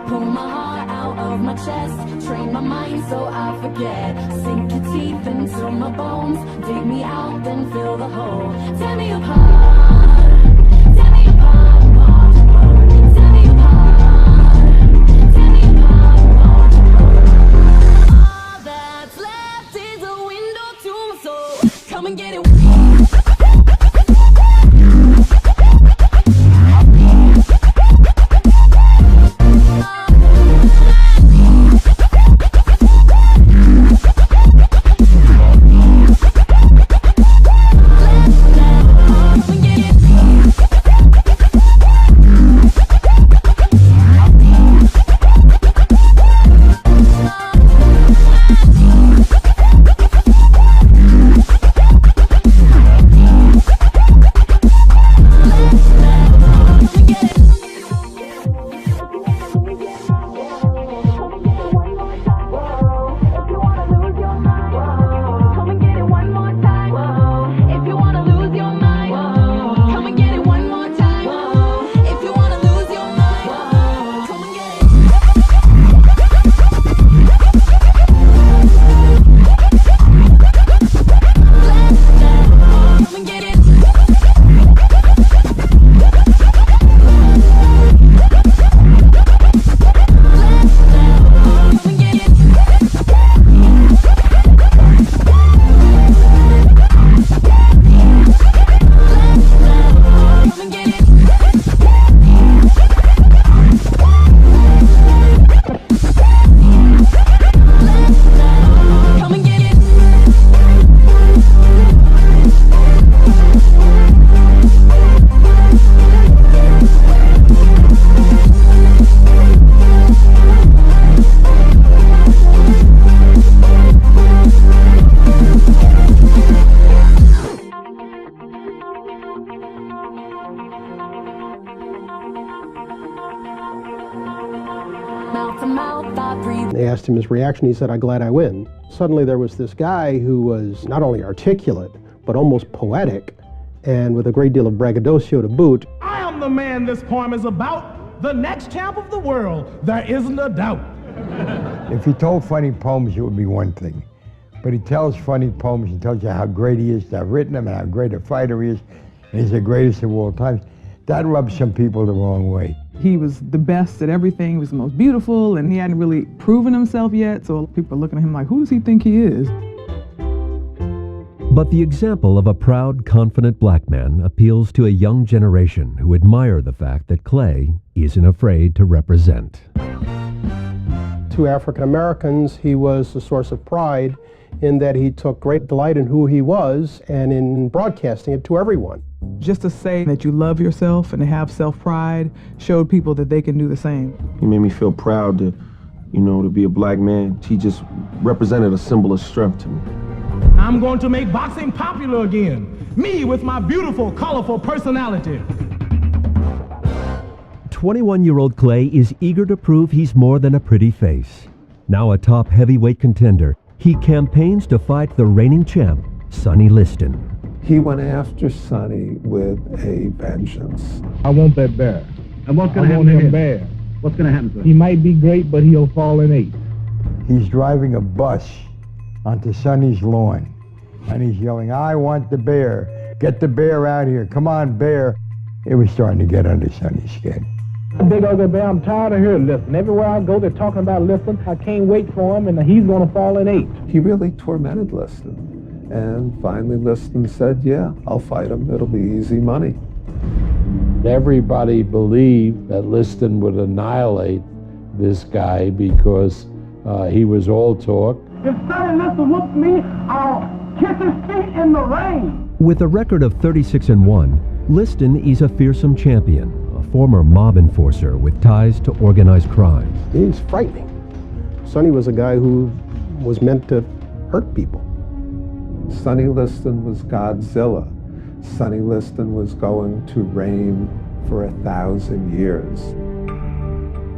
Pull my heart out of my chest, train my mind so I forget. Sink your teeth into my bones, dig me out, then fill the hole. Tear me apart, tear me apart, watch it burn. Tear me apart, tear me apart, watch it burn. All that's left is a window to my soul. Come and get it. They asked him his reaction. He said, "I'm glad I win." Suddenly there was this guy who was not only articulate, but almost poetic, and with a great deal of braggadocio to boot. I am the man this poem is about, the next champ of the world, there isn't a doubt. If he told funny poems, it would be one thing. But he tells funny poems and tells you how great he is to have written them and how great a fighter he is, and he's the greatest of all time. That rubs some people the wrong way. He was the best at everything. He was the most beautiful, and he hadn't really proven himself yet, so people are looking at him like, who does he think he is? But the example of a proud, confident black man appeals to a young generation who admire the fact that Clay isn't afraid to represent. To African Americans, he was a source of pride in that he took great delight in who he was and in broadcasting it to everyone. Just to say that you love yourself and to have self-pride showed people that they can do the same. He made me feel proud to, to be a black man. He just represented a symbol of strength to me. I'm going to make boxing popular again. Me with my beautiful, colorful personality. 21-year-old Clay is eager to prove he's more than a pretty face. Now a top heavyweight contender, he campaigns to fight the reigning champ, Sonny Liston. He went after Sonny with a vengeance. I want that bear. And what's going to happen to him? Bear. What's going to happen to him? He might be great, but he'll fall in 8. He's driving a bus onto Sonny's lawn, and he's yelling, "I want the bear. Get the bear out here. Come on, bear." It was starting to get under Sonny's skin. Big ugly bear, I'm tired of hearing Liston. Everywhere I go, they're talking about Liston. I can't wait for him, and he's going to fall in 8. He really tormented Liston. And finally Liston said, "Yeah, I'll fight him. It'll be easy money." Everybody believed that Liston would annihilate this guy because he was all talk. If Sonny Liston whoops me, I'll kiss his feet in the rain. With a record of 36-1, Liston is a fearsome champion, a former mob enforcer with ties to organized crime. He's frightening. Sonny was a guy who was meant to hurt people. Sonny Liston was Godzilla. Sonny Liston was going to reign for 1,000 years.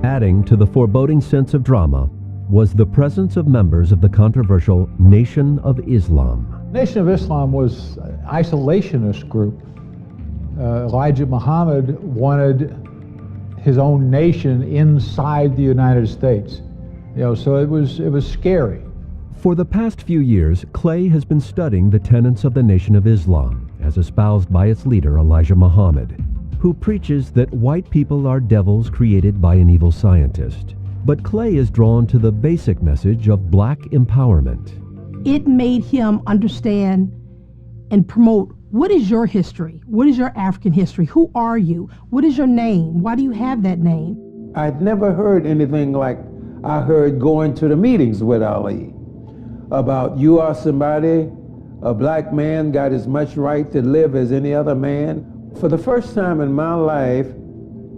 Adding to the foreboding sense of drama was the presence of members of the controversial Nation of Islam. Nation of Islam was an isolationist group. Elijah Muhammad wanted his own nation inside the United States. So it was scary. For the past few years, Clay has been studying the tenets of the Nation of Islam, as espoused by its leader Elijah Muhammad, who preaches that white people are devils created by an evil scientist. But Clay is drawn to the basic message of black empowerment. It made him understand and promote, what is your history? What is your African history? Who are you? What is your name? Why do you have that name? I'd never heard anything like I heard going to the meetings with Ali about you are somebody, a black man got as much right to live as any other man. For the first time in my life,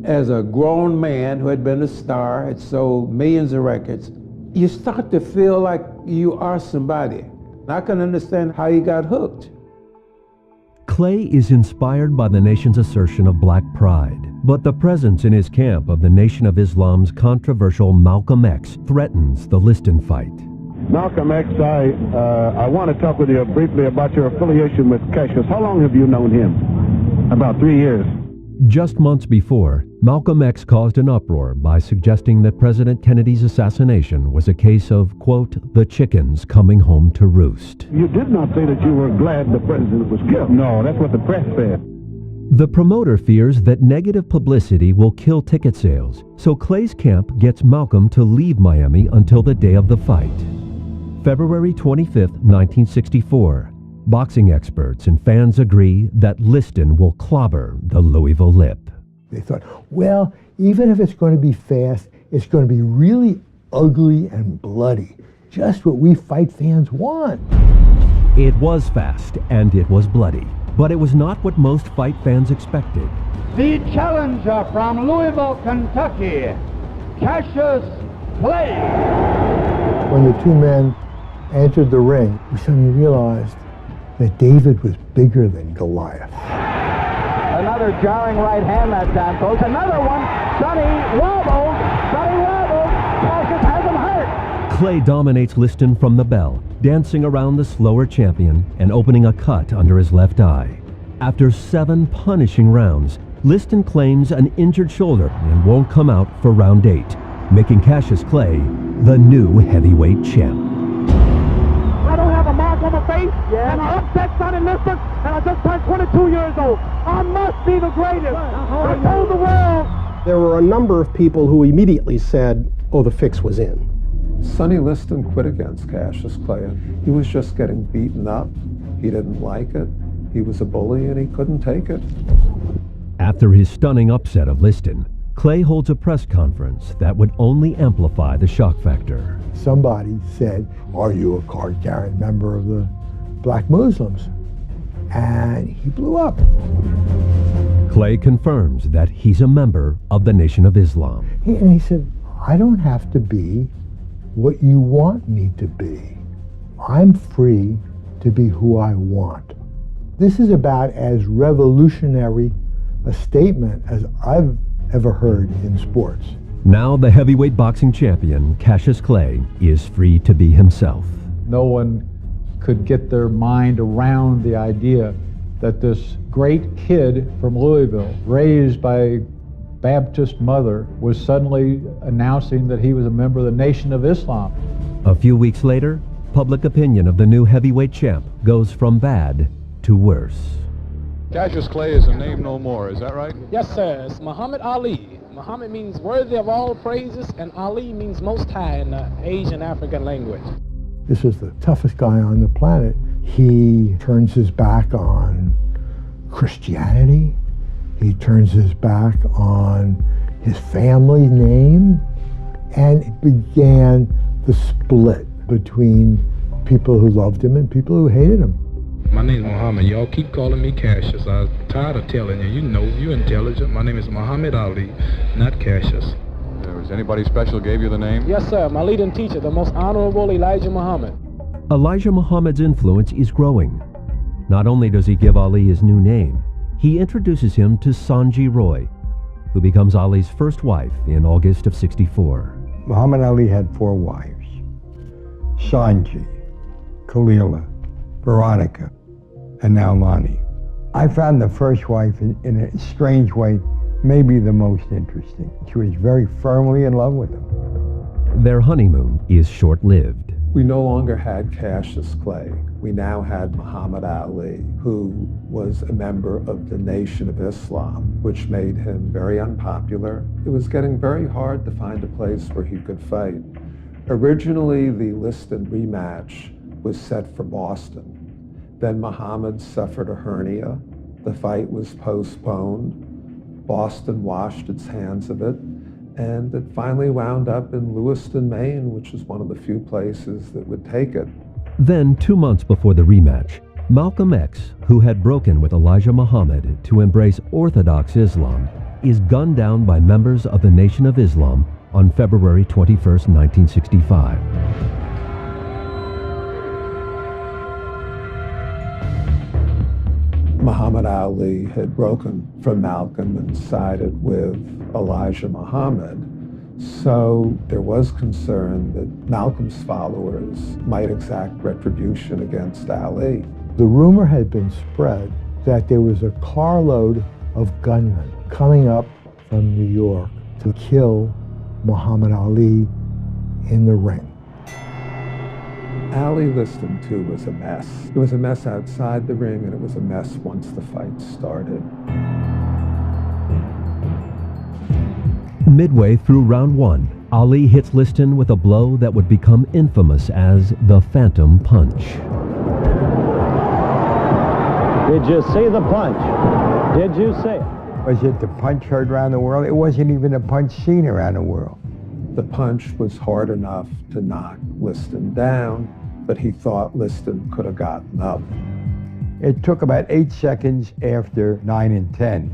as a grown man who had been a star, had sold millions of records, you start to feel like you are somebody. I can understand how he got hooked. Clay is inspired by the nation's assertion of black pride, but the presence in his camp of the Nation of Islam's controversial Malcolm X threatens the Liston fight. Malcolm X, I want to talk with you briefly about your affiliation with Cassius. How long have you known him? About 3 years. Just months before, Malcolm X caused an uproar by suggesting that President Kennedy's assassination was a case of, quote, the chickens coming home to roost. You did not say that you were glad the president was killed. No, that's what the press said. The promoter fears that negative publicity will kill ticket sales, so Clay's camp gets Malcolm to leave Miami until the day of the fight. February 25, 1964. Boxing experts and fans agree that Liston will clobber the Louisville Lip. They thought, well, even if it's going to be fast, it's going to be really ugly and bloody. Just what we fight fans want. It was fast and it was bloody, but it was not what most fight fans expected. The challenger from Louisville, Kentucky, Cassius Clay. When the two men entered the ring, we suddenly realized that David was bigger than Goliath. Another jarring right hand that time, folks. Another one. Sonny wobbles. Sonny wobbles. Cassius has him hurt. Clay dominates Liston from the bell, dancing around the slower champion and opening a cut under his left eye. After 7 punishing rounds, Liston claims an injured shoulder and won't come out for round 8, making Cassius Clay the new heavyweight champ. I don't have a mark on my face, and I upset Sonny Liston, and I just turned 22 years old. I must be the greatest. I told the world. There were a number of people who immediately said, oh, the fix was in. Sonny Liston quit against Cassius Clay. He was just getting beaten up. He didn't like it. He was a bully and he couldn't take it. After his stunning upset of Liston, Clay holds a press conference that would only amplify the shock factor. Somebody said, are you a card-carrying member of the black Muslims? And he blew up. Clay confirms that he's a member of the Nation of Islam. And he said, I don't have to be what you want me to be. I'm free to be who I want. This is about as revolutionary a statement as I've ever heard in sports. Now the heavyweight boxing champion, Cassius Clay, is free to be himself. No one could get their mind around the idea that this great kid from Louisville, raised by a Baptist mother, was suddenly announcing that he was a member of the Nation of Islam. A few weeks later, public opinion of the new heavyweight champ goes from bad to worse. Cassius Clay is a name no more, is that right? Yes, sir. It's Muhammad Ali. Muhammad means worthy of all praises, and Ali means most high in the Asian African language. This is the toughest guy on the planet. He turns his back on Christianity. He turns his back on his family name, and it began the split between people who loved him and people who hated him. My name is Muhammad. Y'all keep calling me Cassius. I'm tired of telling you. You know you're intelligent. My name is Muhammad Ali, not Cassius. Was anybody special gave you the name? Yes, sir. My leading teacher, the most honorable Elijah Muhammad. Elijah Muhammad's influence is growing. Not only does he give Ali his new name, he introduces him to Sanji Roy, who becomes Ali's first wife in August of '64. Muhammad Ali had 4 wives: Sanji, Khalila, Veronica, and now Lonnie. I found the first wife in a strange way maybe the most interesting. She was very firmly in love with him. Their honeymoon is short-lived. We no longer had Cassius Clay. We now had Muhammad Ali, who was a member of the Nation of Islam, which made him very unpopular. It was getting very hard to find a place where he could fight. Originally, the Liston rematch was set for Boston. Then Muhammad suffered a hernia. The fight was postponed. Boston washed its hands of it. And it finally wound up in Lewiston, Maine, which is one of the few places that would take it. Then, 2 months before the rematch, Malcolm X, who had broken with Elijah Muhammad to embrace Orthodox Islam, is gunned down by members of the Nation of Islam on February 21, 1965. Muhammad Ali had broken from Malcolm and sided with Elijah Muhammad. So there was concern that Malcolm's followers might exact retribution against Ali. The rumor had been spread that there was a carload of gunmen coming up from New York to kill Muhammad Ali in the ring. Ali Liston, too, was a mess. It was a mess outside the ring, and it was a mess once the fight started. Midway through round one, Ali hits Liston with a blow that would become infamous as the Phantom Punch. Did you see the punch? Did you see it? Was it the punch heard around the world? It wasn't even a punch seen around the world. The punch was hard enough to knock Liston down, but he thought Liston could have gotten up. It took about 8 seconds after 9 and 10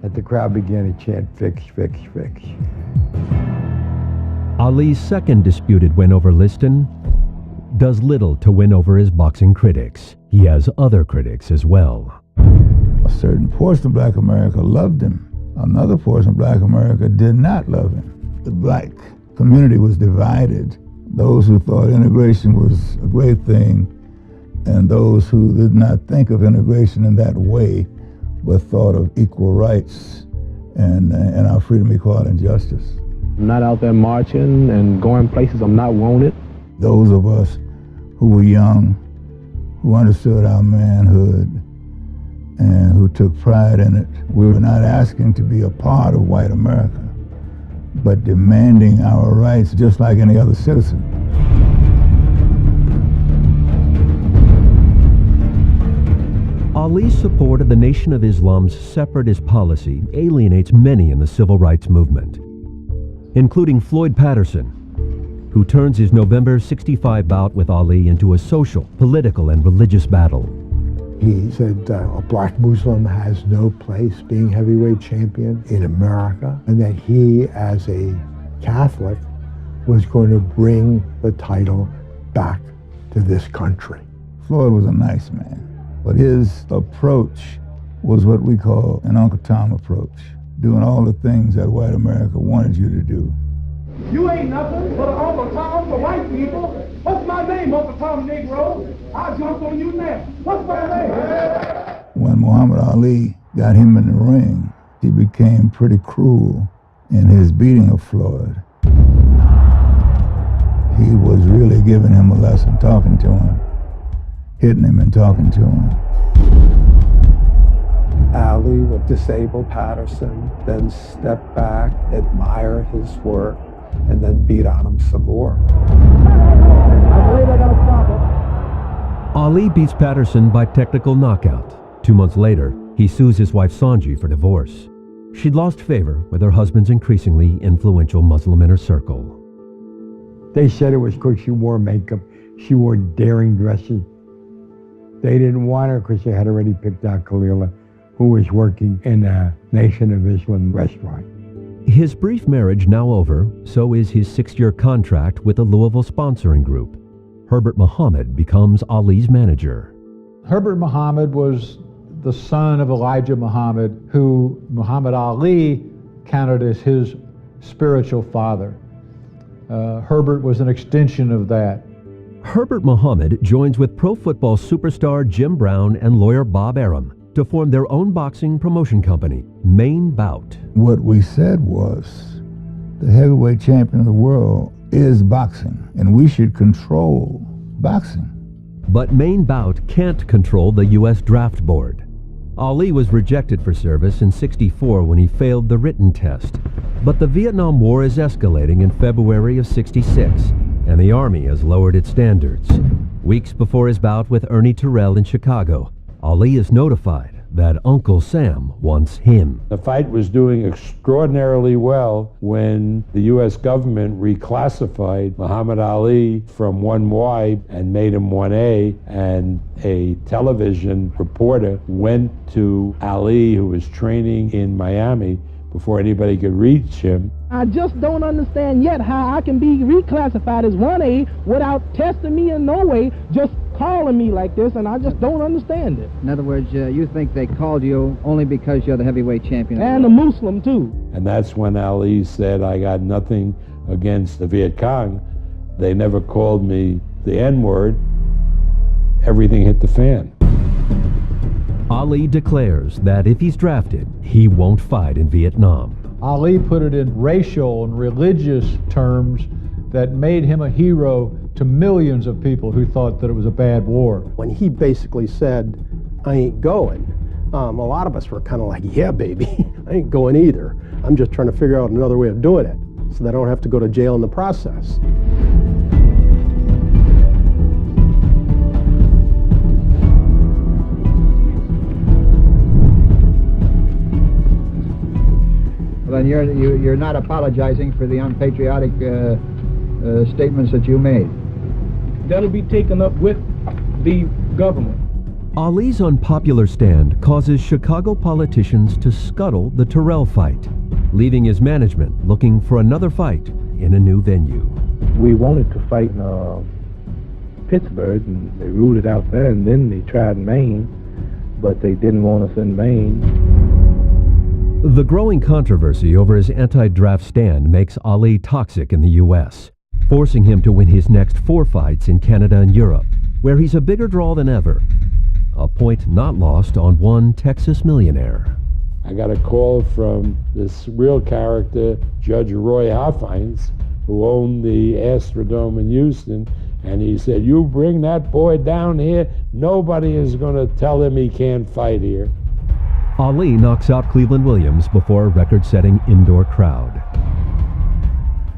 that the crowd began to chant, "Fix, fix, fix." Ali's second disputed win over Liston does little to win over his boxing critics. He has other critics as well. A certain portion of Black America loved him. Another portion of Black America did not love him. The Black community was divided. Those who thought integration was a great thing, and those who did not think of integration in that way, but thought of equal rights and our freedom, equality, and justice. I'm not out there marching and going places I'm not wanted. Those of us who were young, who understood our manhood, and who took pride in it, we were not asking to be a part of white America, but demanding our rights just like any other citizen. Ali's support of the Nation of Islam's separatist policy alienates many in the civil rights movement, including Floyd Patterson, who turns his November '65 bout with Ali into a social, political, and religious battle. He said a black Muslim has no place being heavyweight champion in America, and that he, as a Catholic, was going to bring the title back to this country. Floyd was a nice man, but his approach was what we call an Uncle Tom approach, doing all the things that white America wanted you to do. You ain't nothing but an Uncle Tom for white people. What's my name, Uncle Tom Negro? I'll jump on you now. What's my name? When Muhammad Ali got him in the ring, he became pretty cruel in his beating of Floyd. He was really giving him a lesson, talking to him, hitting him and talking to him. Ali would disable Patterson, then step back, admire his work, and then beat on him some more. Ali beats Patterson by technical knockout. 2 months later, he sues his wife Sanji for divorce. She'd lost favor with her husband's increasingly influential Muslim inner circle. They said it was because she wore makeup, she wore daring dresses. They didn't want her because they had already picked out Khalila, who was working in a Nation of Islam restaurant. His brief marriage now over, so is his 6-year contract with the Louisville sponsoring group. Herbert Muhammad becomes Ali's manager. Herbert Muhammad was the son of Elijah Muhammad, who Muhammad Ali counted as his spiritual father. Herbert was an extension of that. Herbert Muhammad joins with pro football superstar Jim Brown and lawyer Bob Arum to form their own boxing promotion company, Main Bout. What we said was, the heavyweight champion of the world is boxing, and we should control boxing. But Main Bout can't control the U.S. Draft Board. Ali was rejected for service in '64 when he failed the written test. But the Vietnam War is escalating in February of '66, and the Army has lowered its standards. Weeks before his bout with Ernie Terrell in Chicago, Ali is notified that Uncle Sam wants him. The fight was doing extraordinarily well when the U.S. government reclassified Muhammad Ali from 1Y and made him 1A, and a television reporter went to Ali, who was training in Miami, before anybody could reach him. I just don't understand yet how I can be reclassified as 1A without testing me in no way, just calling me like this, and I just don't understand it. In other words, you think they called you only because you're the heavyweight champion? And a Muslim, too. And that's when Ali said, I got nothing against the Viet Cong. They never called me the N-word. Everything hit the fan. Ali declares that if he's drafted, he won't fight in Vietnam. Ali put it in racial and religious terms that made him a hero to millions of people who thought that it was a bad war. When he basically said, I ain't going, a lot of us were kind of like, yeah, baby, I ain't going either. I'm just trying to figure out another way of doing it so that I don't have to go to jail in the process. Well, then you're not apologizing for the unpatriotic statements that you made. That'll be taken up with the government. Ali's unpopular stand causes Chicago politicians to scuttle the Terrell fight, leaving his management looking for another fight in a new venue. We wanted to fight in Pittsburgh, and they ruled it out there, and then they tried Maine, but they didn't want us in Maine. The growing controversy over his anti-draft stand makes Ali toxic in the U.S., forcing him to win his next 4 fights in Canada and Europe, where he's a bigger draw than ever. A point not lost on one Texas millionaire. I got a call from this real character, Judge Roy Hoffines, who owned the Astrodome in Houston, and he said, you bring that boy down here, nobody is going to tell him he can't fight here. Ali knocks out Cleveland Williams before a record-setting indoor crowd.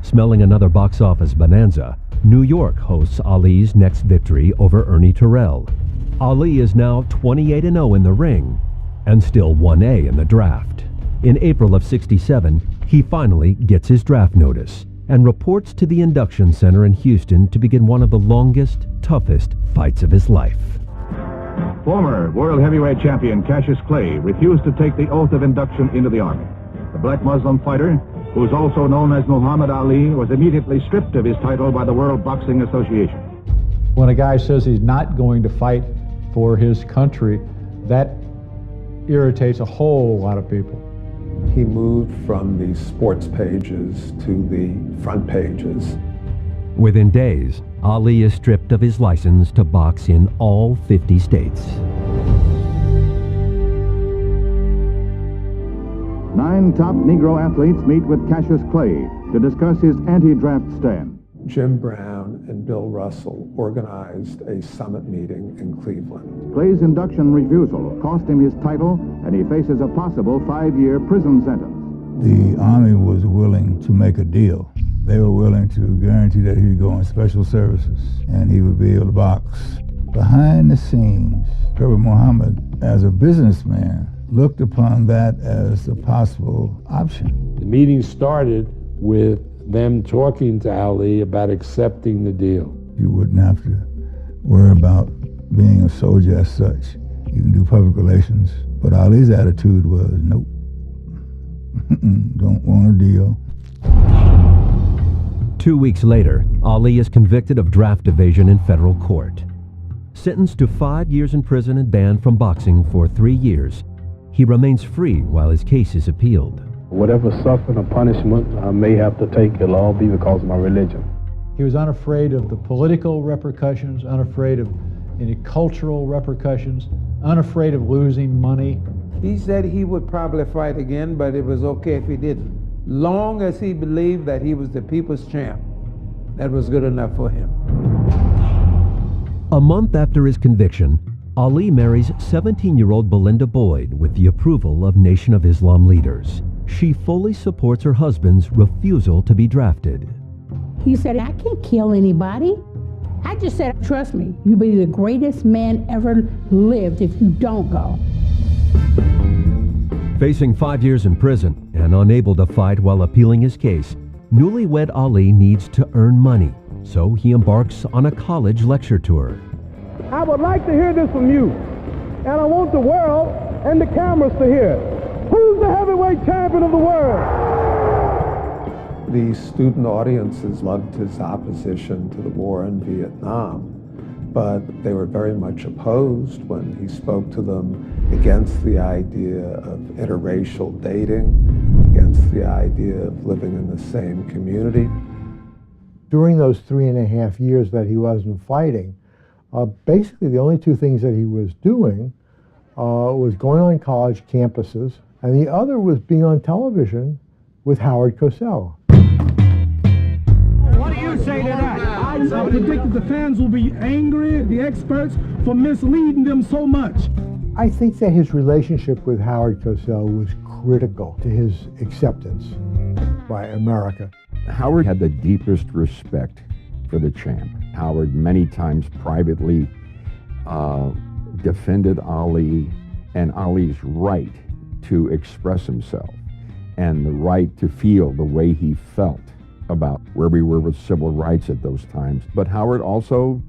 Smelling another box office bonanza, New York hosts Ali's next victory over Ernie Terrell. Ali is now 28-0 in the ring and still 1A in the draft. In April of '67, he finally gets his draft notice and reports to the induction center in Houston to begin one of the longest, toughest fights of his life. Former world heavyweight champion Cassius Clay refused to take the oath of induction into the Army. The black Muslim fighter, who is also known as Muhammad Ali, was immediately stripped of his title by the World Boxing Association. When a guy says he's not going to fight for his country, that irritates a whole lot of people. He moved from the sports pages to the front pages. Within days, Ali is stripped of his license to box in all 50 states. 9 top Negro athletes meet with Cassius Clay to discuss his anti-draft stand. Jim Brown and Bill Russell organized a summit meeting in Cleveland. Clay's induction refusal cost him his title, and he faces a possible 5-year prison sentence. The Army was willing to make a deal. They were willing to guarantee that he would go on special services and he would be able to box. Behind the scenes, Trevor Muhammad, as a businessman, looked upon that as a possible option. The meeting started with them talking to Ali about accepting the deal. You wouldn't have to worry about being a soldier as such. You can do public relations. But Ali's attitude was, nope, don't want a deal. 2 weeks later, Ali is convicted of draft evasion in federal court. Sentenced to 5 years in prison and banned from boxing for 3 years, he remains free while his case is appealed. Whatever suffering or punishment I may have to take, it'll all be because of my religion. He was unafraid of the political repercussions, unafraid of any cultural repercussions, unafraid of losing money. He said he would probably fight again, but it was okay if he didn't. Long as he believed that he was the people's champ, that was good enough for him. A month after his conviction, Ali marries 17-year-old Belinda Boyd with the approval of Nation of Islam leaders. She fully supports her husband's refusal to be drafted. He said, I can't kill anybody. I just said, trust me, you'll be the greatest man ever lived if you don't go. Facing 5 years in prison and unable to fight while appealing his case, newlywed Ali needs to earn money, so he embarks on a college lecture tour. I would like to hear this from you, and I want the world and the cameras to hear it. Who's the heavyweight champion of the world? The student audiences loved his opposition to the war in Vietnam, but they were very much opposed when he spoke to them against the idea of interracial dating, against the idea of living in the same community. During those 3.5 years that he wasn't fighting, basically the only two things that he was doing was going on college campuses, and the other was being on television with Howard Cosell. What do you say to that? I predicted the fans will be angry at the experts for misleading them so much. I think that his relationship with Howard Cosell was critical to his acceptance by America. Howard had the deepest respect for the champ. Howard many times privately defended Ali and Ali's right to express himself and the right to feel the way he felt about where we were with civil rights at those times. But Howard also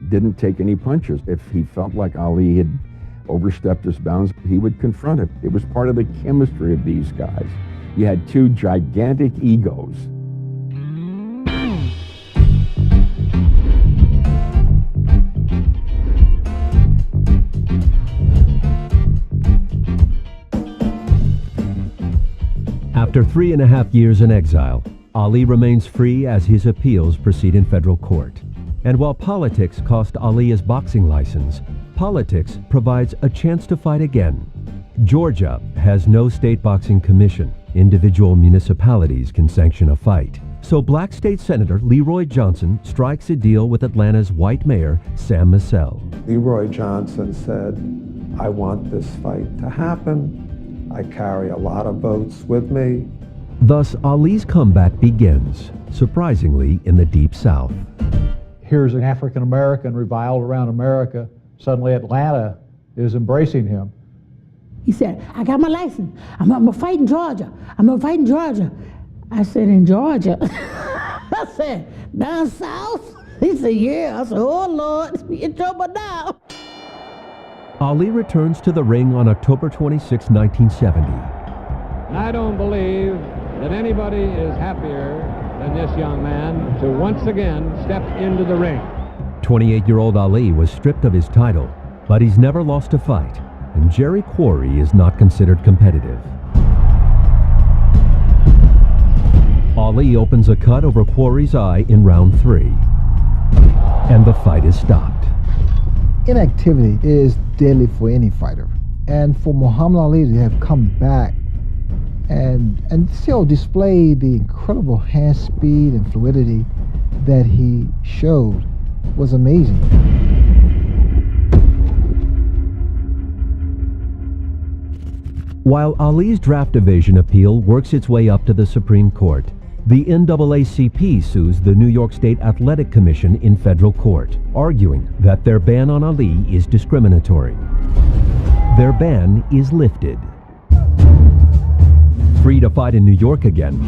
didn't take any punches. If he felt like Ali had overstepped his bounds, he would confront it. It was part of the chemistry of these guys. You had two gigantic egos. After 3.5 years in exile, Ali remains free as his appeals proceed in federal court. And while politics cost Ali his boxing license, politics provides a chance to fight again. Georgia has no state boxing commission. Individual municipalities can sanction a fight. So Black State Senator Leroy Johnson strikes a deal with Atlanta's white mayor, Sam Massell. Leroy Johnson said, I want this fight to happen. I carry a lot of votes with me. Thus, Ali's comeback begins, surprisingly, in the Deep South. Here's an African American reviled around America. Suddenly Atlanta is embracing him. He said, I got my license. I'm going to fight in Georgia. I'm going to fight in Georgia. I said, in Georgia? I said, down south? He said, yeah. I said, oh, Lord, we in trouble now. Ali returns to the ring on October 26, 1970. I don't believe that anybody is happier than this young man to once again step into the ring. 28-year-old Ali was stripped of his title, but he's never lost a fight, and Jerry Quarry is not considered competitive. Ali opens a cut over Quarry's eye in round 3, and the fight is stopped. Inactivity is deadly for any fighter, and for Muhammad Ali to have come back and still display the incredible hand speed and fluidity that he showed was amazing. While Ali's draft evasion appeal works its way up to the Supreme Court, the NAACP sues the New York State Athletic Commission in federal court, arguing that their ban on Ali is discriminatory. Their ban is lifted. Free to fight in New York again,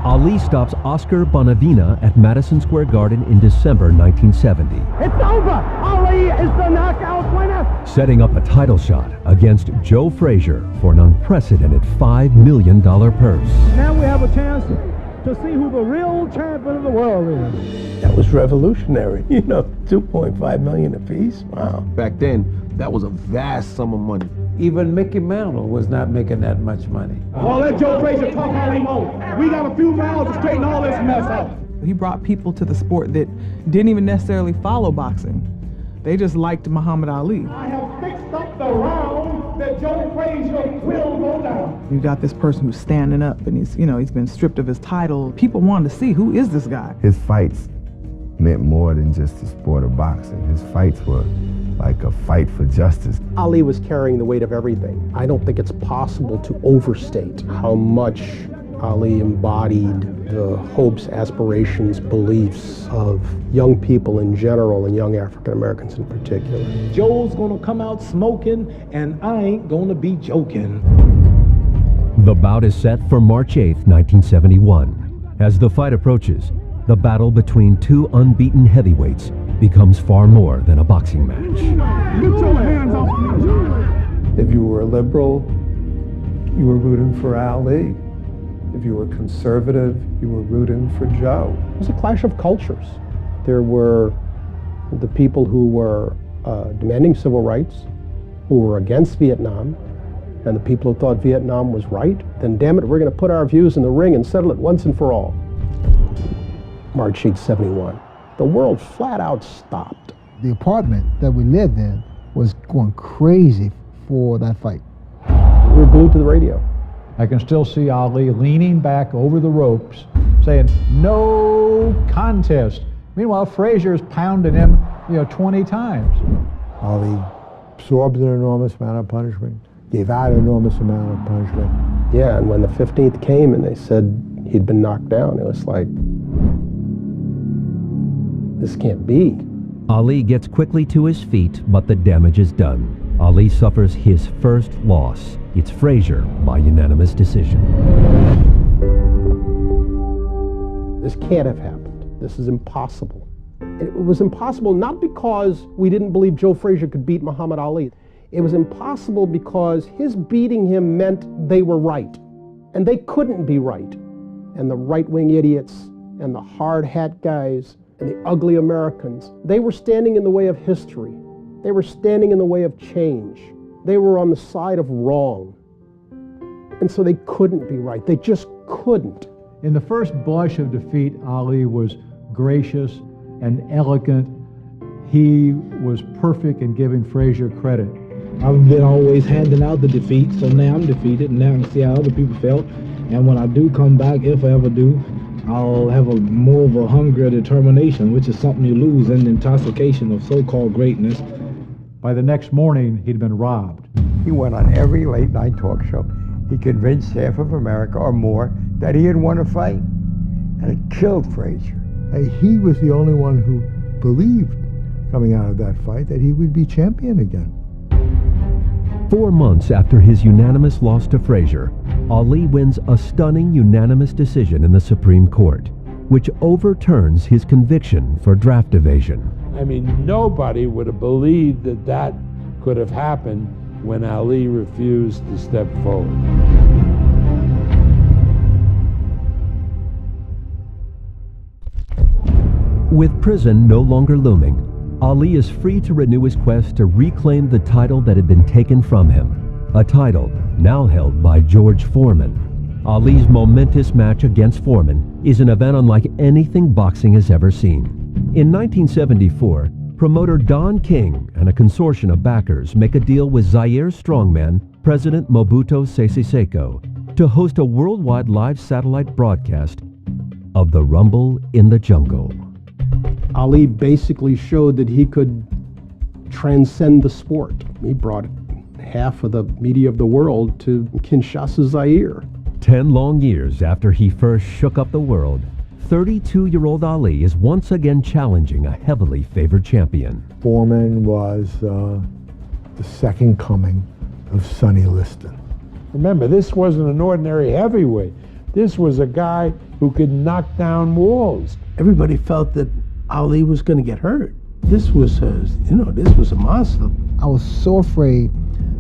Ali stops Oscar Bonavena at Madison Square Garden in December 1970. It's over! Ali is the knockout winner! Setting up a title shot against Joe Frazier for an unprecedented $5 million purse. Now we have a chance to see who the real champion of the world is. That was revolutionary, you know, $2.5 million apiece. Wow. Back then, that was a vast sum of money. Even Mickey Mantle was not making that much money. Well, let Joe Frazier talk all he wants. We got a few miles to straighten all this mess out. He brought people to the sport that didn't even necessarily follow boxing. They just liked Muhammad Ali. I have fixed the round that Joe Frazier will go down. You got this person who's standing up, and he's been stripped of his title. People wanted to see, who is this guy? His fights meant more than just the sport of boxing. His fights were like a fight for justice. Ali was carrying the weight of everything. I don't think it's possible to overstate how much Ali embodied the hopes, aspirations, beliefs of young people in general and young African Americans in particular. Joe's gonna come out smoking, and I ain't gonna be joking. The bout is set for March 8th, 1971. As the fight approaches, the battle between two unbeaten heavyweights becomes far more than a boxing match. Get your hands off me. If you were a liberal, you were rooting for Ali. If you were conservative, you were rooting for Joe. It was a clash of cultures. There were the people who were demanding civil rights, who were against Vietnam, and the people who thought Vietnam was right. Then damn it, we're going to put our views in the ring and settle it once and for all. March 8th, 71. The world flat out stopped. The apartment that we lived in was going crazy for that fight. We were glued to the radio. I can still see Ali leaning back over the ropes, saying, "No contest." Meanwhile, Frazier's pounding him, 20 times. Ali absorbed an enormous amount of punishment, gave out an enormous amount of punishment. Yeah, and when the 15th came and they said he'd been knocked down, it was like, this can't be. Ali gets quickly to his feet, but the damage is done. Ali suffers his first loss. It's Frazier by unanimous decision. This can't have happened. This is impossible. It was impossible not because we didn't believe Joe Frazier could beat Muhammad Ali. It was impossible because his beating him meant they were right. And they couldn't be right. And the right-wing idiots and the hard hat guys and the ugly Americans, they were standing in the way of history. They were standing in the way of change. They were on the side of wrong. And so they couldn't be right. They just couldn't. In the first blush of defeat, Ali was gracious and elegant. He was perfect in giving Frazier credit. I've been always handing out the defeat, so now I'm defeated, and now I can see how other people felt. And when I do come back, if I ever do, I'll have more of a hunger, determination, which is something you lose in the intoxication of so-called greatness. By the next morning, he'd been robbed. He went on every late-night talk show. He convinced half of America or more that he had won a fight, and it killed Frazier. He was the only one who believed, coming out of that fight, that he would be champion again. 4 months after his unanimous loss to Frazier, Ali wins a stunning unanimous decision in the Supreme Court, which overturns his conviction for draft evasion. I mean, nobody would have believed that that could have happened when Ali refused to step forward. With prison no longer looming, Ali is free to renew his quest to reclaim the title that had been taken from him, a title now held by George Foreman. Ali's momentous match against Foreman is an event unlike anything boxing has ever seen. In 1974, promoter Don King and a consortium of backers make a deal with Zaire's strongman, President Mobutu Sese Seko, to host a worldwide live satellite broadcast of the Rumble in the Jungle. Ali basically showed that he could transcend the sport. He brought half of the media of the world to Kinshasa, Zaire. 10 long years after he first shook up the world, 32-year-old Ali is once again challenging a heavily favored champion. Foreman was the second coming of Sonny Liston. Remember, this wasn't an ordinary heavyweight. This was a guy who could knock down walls. Everybody felt that Ali was going to get hurt. This was this was a monster. I was so afraid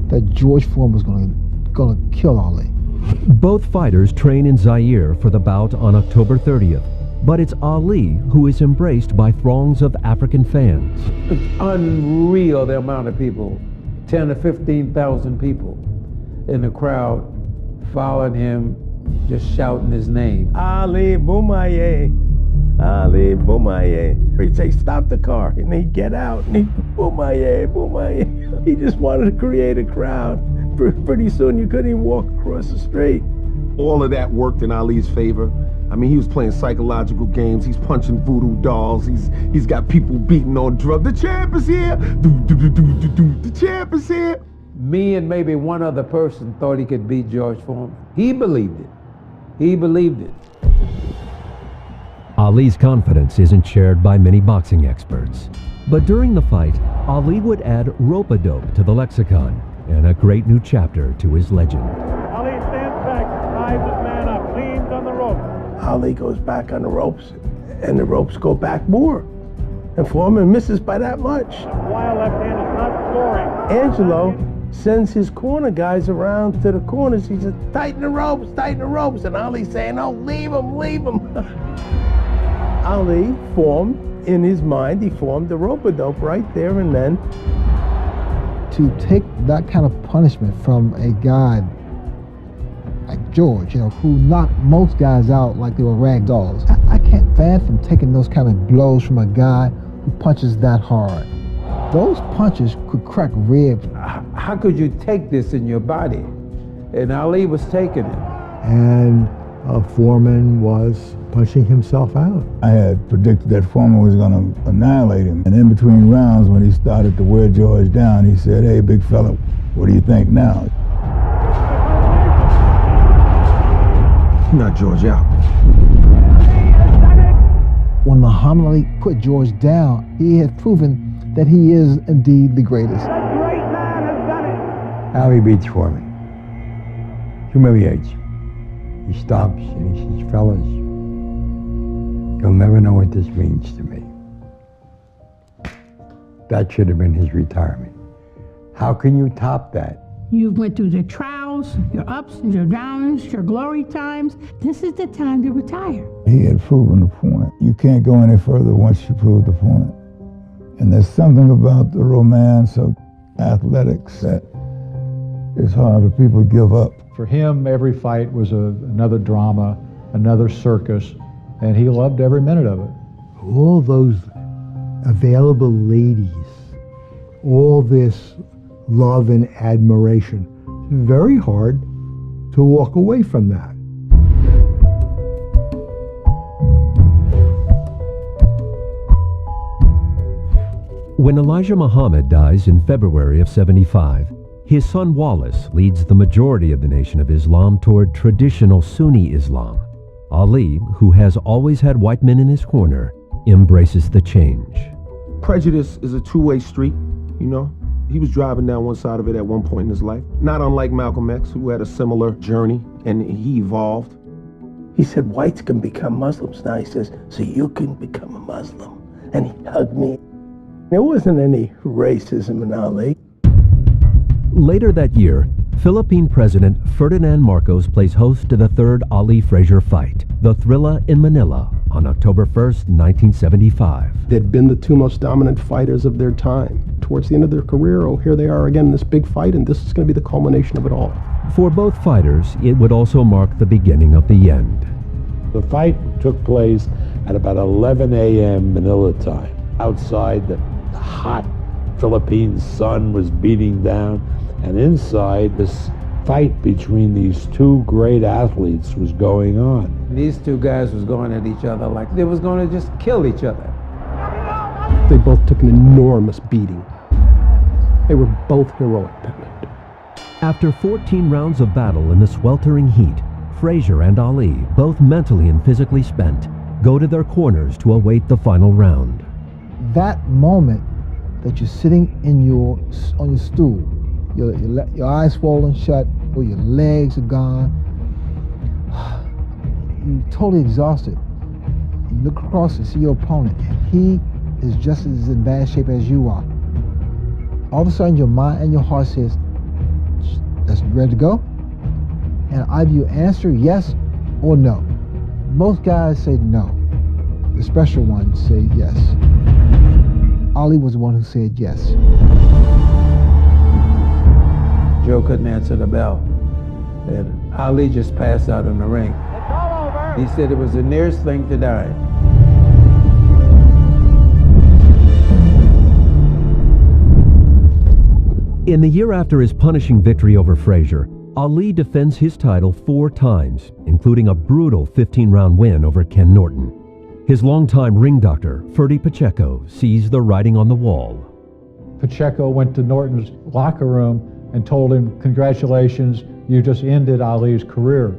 that George Foreman was going to kill Ali. Both fighters train in Zaire for the bout on October 30th, but it's Ali who is embraced by throngs of African fans. It's unreal the amount of people, 10 to 15,000 people in the crowd following him, just shouting his name. Ali Boumaye. Ali, Boomaye. He'd say, stop the car, and he'd get out, and he'd, Boomaye, Boomaye. He just wanted to create a crowd. Pretty soon you couldn't even walk across the street. All of that worked in Ali's favor. I mean, he was playing psychological games. He's punching voodoo dolls. He's got people beating on drugs. The champ is here. The champ is here. Me and maybe one other person thought he could beat George Foreman. He believed it. He believed it. Ali's confidence isn't shared by many boxing experts. But during the fight, Ali would add rope-a-dope to the lexicon and a great new chapter to his legend. Ali stands back, ties his man up, leans on the rope. Ali goes back on the ropes, and the ropes go back more. And Foreman misses by that much. Wild left hand is not flooring. Angelo sends his corner guys around to the corners. He says, tighten the ropes. And Ali's saying, oh, leave him. Ali formed, in his mind, he formed the rope-a-dope right there and then. To take that kind of punishment from a guy like George, who knocked most guys out like they were rag dolls. I can't fathom taking those kind of blows from a guy who punches that hard. Those punches could crack ribs. How could you take this in your body? And Ali was taking it. And Foreman was punching himself out. I had predicted that Foreman was going to annihilate him. And in between rounds, when he started to wear George down, he said, hey, big fella, what do you think now? Knock George out. When Muhammad Ali put George down, he had proven that he is indeed the greatest. Ali beats Foreman. Humiliates. He stops and he says, fellas, you'll never know what this means to me. That should have been his retirement. How can you top that? You went through the trials, your ups and your downs, your glory times. This is the time to retire. He had proven the point. You can't go any further once you prove the point. And there's something about the romance of athletics that is hard for people to give up. For him, every fight was another drama, another circus, and he loved every minute of it. All those available ladies, all this love and admiration. It's very hard to walk away from that. When Elijah Muhammad dies in February of '75, his son Wallace leads the majority of the Nation of Islam toward traditional Sunni Islam. Ali, who has always had white men in his corner, embraces the change. Prejudice is a two-way street, you know? He was driving down one side of it at one point in his life. Not unlike Malcolm X, who had a similar journey, and he evolved. He said, whites can become Muslims. Now he says, so you can become a Muslim. And he hugged me. There wasn't any racism in Ali. Later that year, Philippine President Ferdinand Marcos plays host to the third Ali Frazier fight, the Thrilla in Manila, on October 1st, 1975. They'd been the two most dominant fighters of their time. Towards the end of their career, oh, here they are again in this big fight, and this is going to be the culmination of it all. For both fighters, it would also mark the beginning of the end. The fight took place at about 11 a.m. Manila time. Outside, the hot Philippine sun was beating down, and inside, this fight between these two great athletes was going on. These two guys was going at each other like they was going to just kill each other. They both took an enormous beating. They were both heroic that night. After 14 rounds of battle in the sweltering heat, Frazier and Ali, both mentally and physically spent, go to their corners to await the final round. That moment that you're sitting on your stool, your eyes swollen shut, or your legs are gone, you're totally exhausted. You look across and see your opponent, and he is just as in bad shape as you are. All of a sudden, your mind and your heart says, "That's ready to go." And either you answer yes or no. Most guys say no. The special ones say yes. Ali was the one who said yes. Joe couldn't answer the bell, and Ali just passed out in the ring. He said it was the nearest thing to dying. In the year after his punishing victory over Frazier, Ali defends his title 4 times, including a brutal 15-round win over Ken Norton. His longtime ring doctor, Ferdy Pacheco, sees the writing on the wall. Pacheco went to Norton's locker room and told him, "Congratulations, you just ended Ali's career."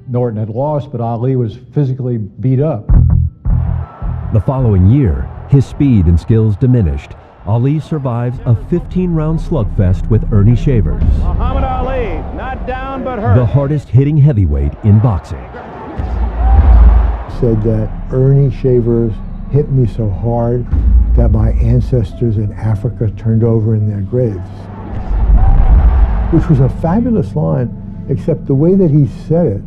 Norton had lost, but Ali was physically beat up. The following year, his speed and skills diminished. Ali survives a 15-round slugfest with Ernie Shavers, Muhammad Ali, not down but hurt. the hardest-hitting heavyweight in boxing. Said that Ernie Shavers hit me so hard that my ancestors in Africa turned over in their graves. Which was a fabulous line, except the way that he said it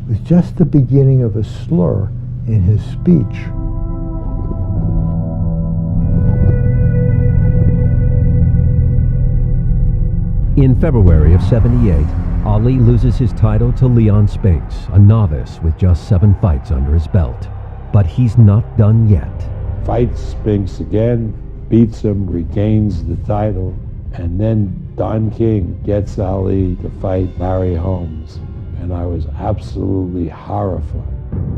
was just the beginning of a slur in his speech. In February of '78, Ali loses his title to Leon Spinks, a novice with just 7 fights under his belt. But he's not done yet. Fights Spinks again, beats him, regains the title, and then Don King gets Ali to fight Larry Holmes, and I was absolutely horrified.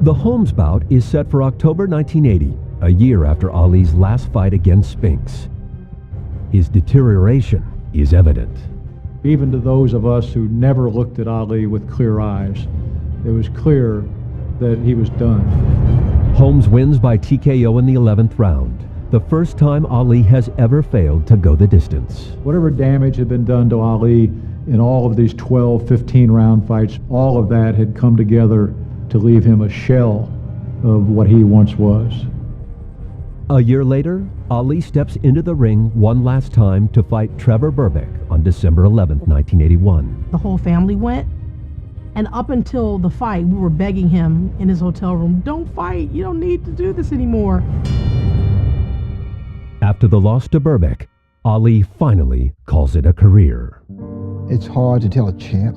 The Holmes bout is set for October 1980, a year after Ali's last fight against Spinks. His deterioration is evident. Even to those of us who never looked at Ali with clear eyes, it was clear that he was done. Holmes wins by TKO in the 11th round, the first time Ali has ever failed to go the distance. Whatever damage had been done to Ali in all of these 12, 15-round fights, all of that had come together to leave him a shell of what he once was. A year later, Ali steps into the ring one last time to fight Trevor Berbick on December 11, 1981. The whole family went, and up until the fight, we were begging him in his hotel room, "Don't fight, you don't need to do this anymore." After the loss to Berbick, Ali finally calls it a career. It's hard to tell a champ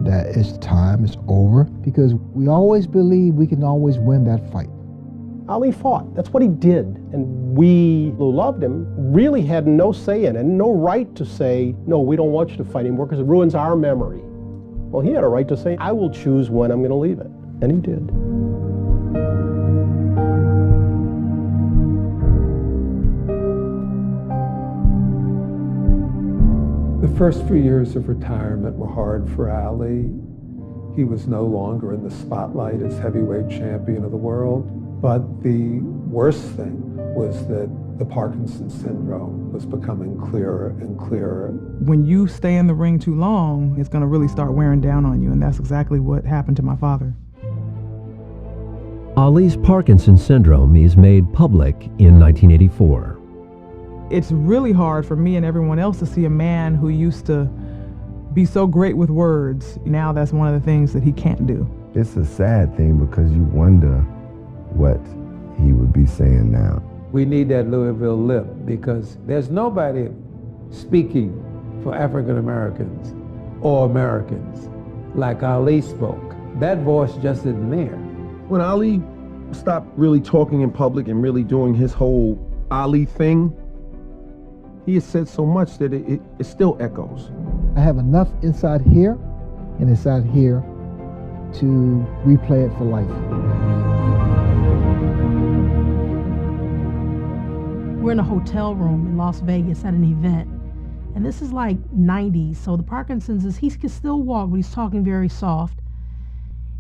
that it's time, it's over, because we always believe we can always win that fight. Ali fought. That's what he did. And we who loved him really had no say in it and no right to say, "No, we don't want you to fight anymore because it ruins our memory." Well, he had a right to say, "I will choose when I'm going to leave it." And he did. The first few years of retirement were hard for Ali. He was no longer in the spotlight as heavyweight champion of the world. But the worst thing was that the Parkinson's syndrome was becoming clearer and clearer. When you stay in the ring too long, it's going to really start wearing down on you, and that's exactly what happened to my father. Ali's Parkinson's syndrome is made public in 1984. It's really hard for me and everyone else to see a man who used to be so great with words. Now that's one of the things that he can't do. It's a sad thing because you wonder what he would be saying now. We need that Louisville lip because there's nobody speaking for African Americans or Americans like Ali spoke. That voice just isn't there. When Ali stopped really talking in public and really doing his whole Ali thing, he has said so much that it still echoes. I have enough inside here and inside here to replay it for life. We're in a hotel room in Las Vegas at an event, and this is like 90s, so the Parkinson's he can still walk, but he's talking very soft.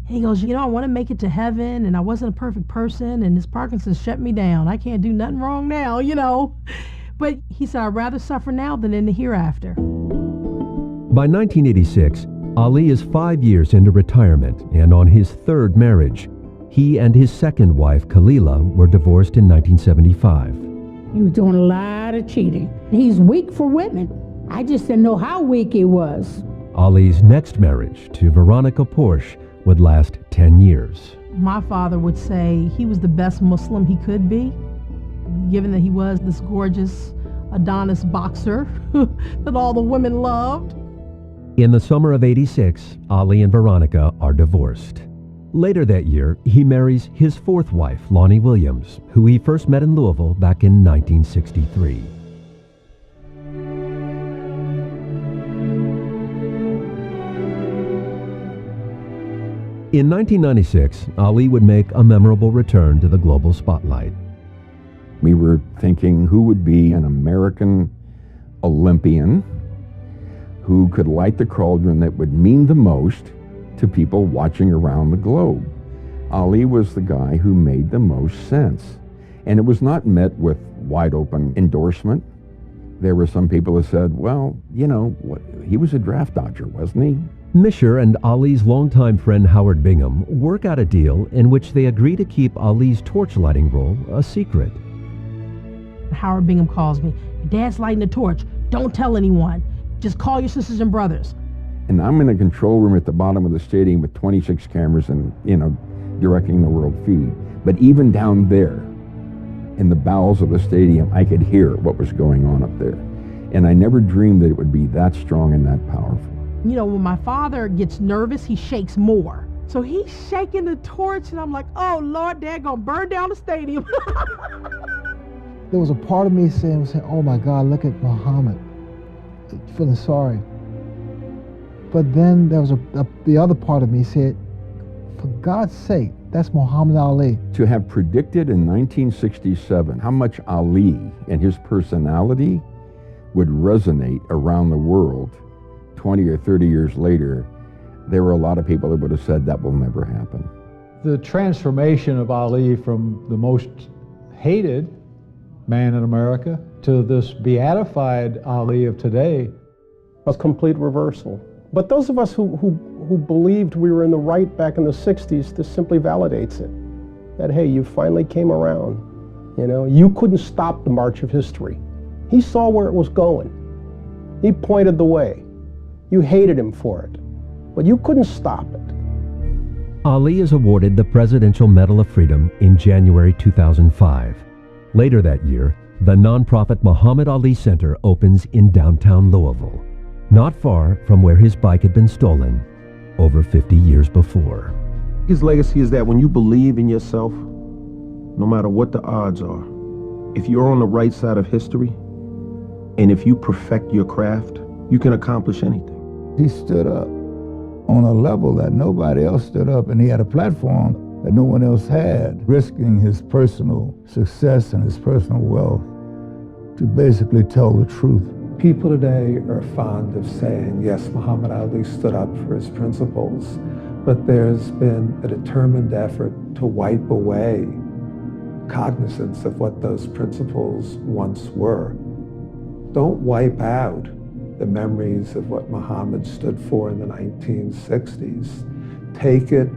And he goes, I want to make it to heaven, and I wasn't a perfect person, and this Parkinson's shut me down. I can't do nothing wrong now, But he said, I'd rather suffer now than in the hereafter. By 1986, Ali is 5 years into retirement and on his 3rd marriage. He and his second wife, Kalila, were divorced in 1975. He was doing a lot of cheating. He's weak for women. I just didn't know how weak he was. Ali's next marriage to Veronica Porsche would last 10 years. My father would say he was the best Muslim he could be, given that he was this gorgeous Adonis boxer that all the women loved. In the summer of '86, Ali and Veronica are divorced. Later that year, he marries his 4th wife, Lonnie Williams, who he first met in Louisville back in 1963. In 1996, Ali would make a memorable return to the global spotlight. We were thinking who would be an American Olympian who could light the cauldron that would mean the most to people watching around the globe. Ali was the guy who made the most sense. And it was not met with wide open endorsement. There were some people who said, well, you know, he was a draft dodger, wasn't he? Misher and Ali's longtime friend Howard Bingham work out a deal in which they agree to keep Ali's torch-lighting role a secret. Howard Bingham calls me. Dad's lighting the torch. Don't tell anyone. Just call your sisters and brothers. And I'm in a control room at the bottom of the stadium with 26 cameras and, you know, directing the world feed. But even down there, in the bowels of the stadium, I could hear what was going on up there. And I never dreamed that it would be that strong and that powerful. You know, when my father gets nervous, he shakes more. So he's shaking the torch, and I'm like, oh, Lord, Dad gonna burn down the stadium. There was a part of me saying, oh my God, look at Muhammad, feeling sorry. But then there was the other part of me said, for God's sake, that's Muhammad Ali. To have predicted in 1967 how much Ali and his personality would resonate around the world 20 or 30 years later, there were a lot of people that would have said that will never happen. The transformation of Ali from the most hated man in America to this beatified Ali of today was complete reversal. But those of us who believed we were in the right back in the 60s, this simply validates it. That, hey, you finally came around. You know, you couldn't stop the march of history. He saw where it was going. He pointed the way. You hated him for it, but you couldn't stop it. Ali is awarded the Presidential Medal of Freedom in January 2005. Later that year, the nonprofit Muhammad Ali Center opens in downtown Louisville, not far from where his bike had been stolen over 50 years before. His legacy is that when you believe in yourself, no matter what the odds are, if you're on the right side of history, and if you perfect your craft, you can accomplish anything. He stood up on a level that nobody else stood up, and he had a platform that no one else had, risking his personal success and his personal wealth to basically tell the truth. People today are fond of saying, yes, Muhammad Ali stood up for his principles, but there's been a determined effort to wipe away cognizance of what those principles once were. Don't wipe out the memories of what Muhammad stood for in the 1960s. Take it,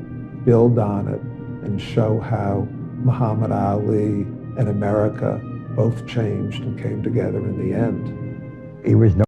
build on it, and show how Muhammad Ali and America both changed and came together in the end. He was no